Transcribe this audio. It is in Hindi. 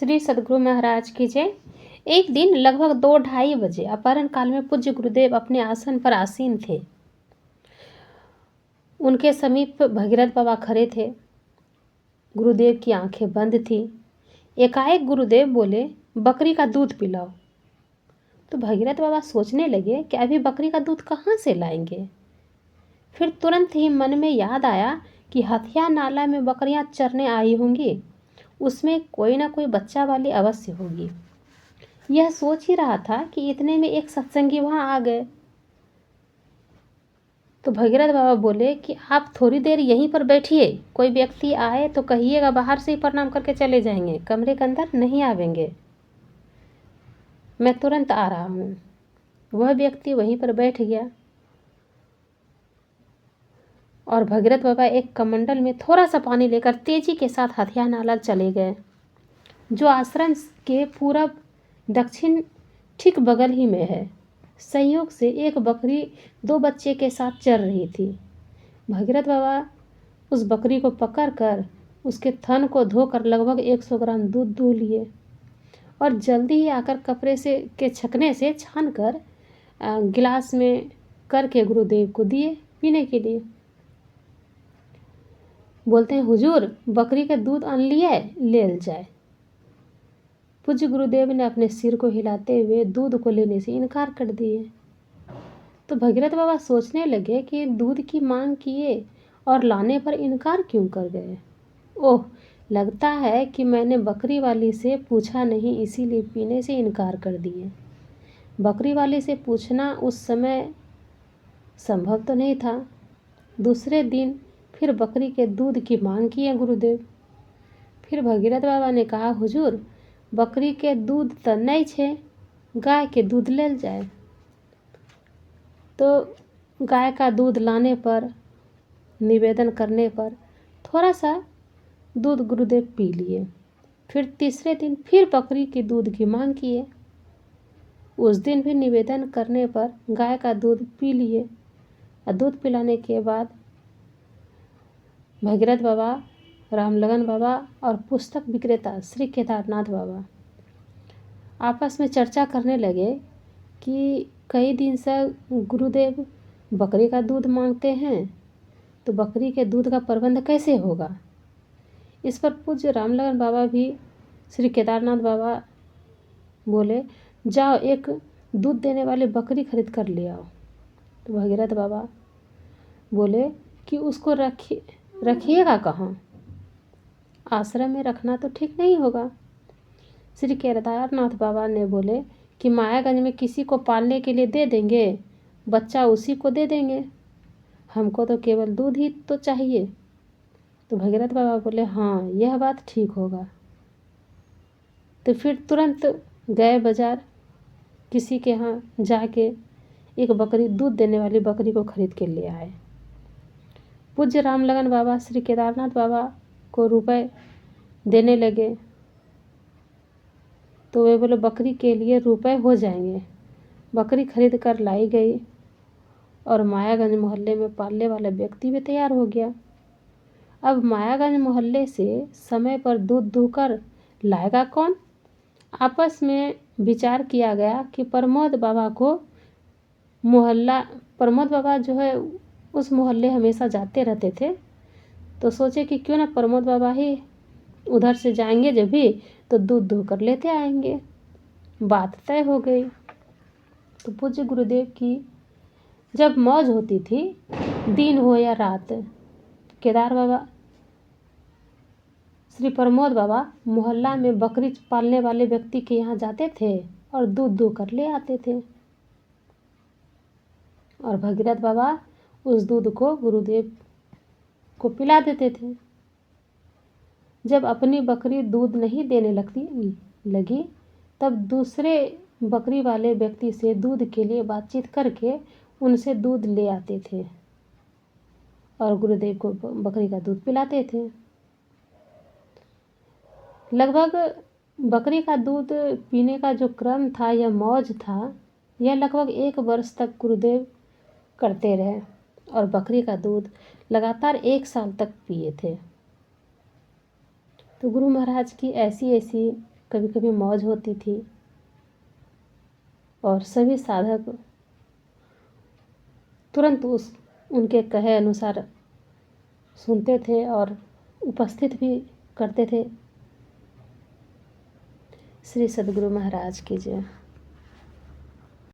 श्री सद्गुरु महाराज की जय। एक दिन लगभग 2-2:30 बजे अपहरण काल में पूज्य गुरुदेव अपने आसन पर आसीन थे। उनके समीप भगीरथ बाबा खड़े थे। गुरुदेव की आंखें बंद थी। एकाएक गुरुदेव बोले, बकरी का दूध पिलाओ। तो भगीरथ बाबा सोचने लगे कि अभी बकरी का दूध कहाँ से लाएंगे। फिर तुरंत ही मन में याद आया कि हथिया नाला में बकरियां चरने आई होंगी, उसमें कोई ना कोई बच्चा वाली अवश्य होगी। यह सोच ही रहा था कि इतने में एक सत्संगी वहां आ गए। तो भगीरथ बाबा बोले कि आप थोड़ी देर यहीं पर बैठिए, कोई व्यक्ति आए तो कहिएगा बाहर से ही प्रणाम करके चले जाएंगे, कमरे के अंदर नहीं आवेंगे, मैं तुरंत आ रहा हूँ। वह व्यक्ति वहीं पर बैठ गया और भगीरथ बाबा एक कमंडल में थोड़ा सा पानी लेकर तेजी के साथ हथिया नाला चले गए, जो आश्रम के पूरब दक्षिण ठीक बगल ही में है। संयोग से एक बकरी 2 बच्चे के साथ चर रही थी। भगीरथ बाबा उस बकरी को पकड़कर उसके थन को धोकर लगभग 100 ग्राम दूध दूह लिए और जल्दी ही आकर कपड़े से के छकने से छानकर गिलास में करके गुरुदेव को दिए पीने के लिए। बोलते हैं, हुजूर बकरी का दूध आन लिए, ले जाए। पूज्य गुरुदेव ने अपने सिर को हिलाते हुए दूध को लेने से इनकार कर दिए। तो भगीरथ बाबा सोचने लगे कि दूध की मांग किए और लाने पर इनकार क्यों कर गए। ओह, लगता है कि मैंने बकरी वाली से पूछा नहीं, इसीलिए पीने से इनकार कर दिए। बकरी वाली से पूछना उस समय संभव तो नहीं था। दूसरे दिन फिर बकरी के दूध की मांग किए गुरुदेव। फिर भगीरथ बाबा ने कहा, हुजूर बकरी के दूध तो नहीं छे, गाय के दूध ले जाए। तो गाय का दूध लाने पर, निवेदन करने पर थोड़ा सा दूध गुरुदेव पी लिए। फिर तीसरे दिन फिर बकरी के दूध की मांग किए। उस दिन भी निवेदन करने पर गाय का दूध पी लिए और दूध पिलाने के बाद भगीरथ बाबा, रामलगन बाबा और पुस्तक विक्रेता श्री केदारनाथ बाबा आपस में चर्चा करने लगे कि कई दिन से गुरुदेव बकरी का दूध मांगते हैं, तो बकरी के दूध का प्रबंध कैसे होगा। इस पर पूज्य रामलगन बाबा भी श्री केदारनाथ बाबा बोले, जाओ एक दूध देने वाली बकरी खरीद कर ले आओ। तो भगीरथ बाबा बोले कि उसको रखिएगा कहाँ, आश्रम में रखना तो ठीक नहीं होगा। श्री केदारनाथ बाबा ने बोले कि मायागंज में किसी को पालने के लिए दे देंगे, बच्चा उसी को दे देंगे, हमको तो केवल दूध ही तो चाहिए। तो भगीरथ बाबा बोले, हाँ यह बात ठीक होगा। तो फिर तुरंत गए बाजार, किसी के यहाँ जाके एक बकरी, दूध देने वाली बकरी को खरीद के ले आए। पूज्य रामलगन बाबा श्री केदारनाथ बाबा को रुपए देने लगे, तो वे बोले बकरी के लिए रुपए हो जाएंगे। बकरी खरीद कर लाई गई और मायागंज मोहल्ले में पालने वाला व्यक्ति भी तैयार हो गया। अब मायागंज मोहल्ले से समय पर दूध दूहकर लाएगा कौन। आपस में विचार किया गया कि प्रमोद बाबा जो है उस मोहल्ले हमेशा जाते रहते थे, तो सोचे कि क्यों ना प्रमोद बाबा ही उधर से जाएंगे जब भी, तो दूध दूह कर लेते आएंगे। बात तय हो गई। तो पूज्य गुरुदेव की जब मौज होती थी, दिन हो या रात, केदार बाबा, श्री प्रमोद बाबा मोहल्ला में बकरी पालने वाले व्यक्ति के यहाँ जाते थे और दूध दूह कर ले आते थे और भगीरथ बाबा उस दूध को गुरुदेव को पिला देते थे। जब अपनी बकरी दूध नहीं देने लगी, तब दूसरे बकरी वाले व्यक्ति से दूध के लिए बातचीत करके उनसे दूध ले आते थे और गुरुदेव को बकरी का दूध पिलाते थे। लगभग बकरी का दूध पीने का जो क्रम था, यह मौज था, यह लगभग 1 वर्ष तक गुरुदेव करते रहे और बकरी का दूध लगातार 1 साल तक पिए थे। तो गुरु महाराज की ऐसी कभी कभी मौज होती थी और सभी साधक तुरंत उनके कहे अनुसार सुनते थे और उपस्थित भी करते थे। श्री सद्गुरु महाराज की जय।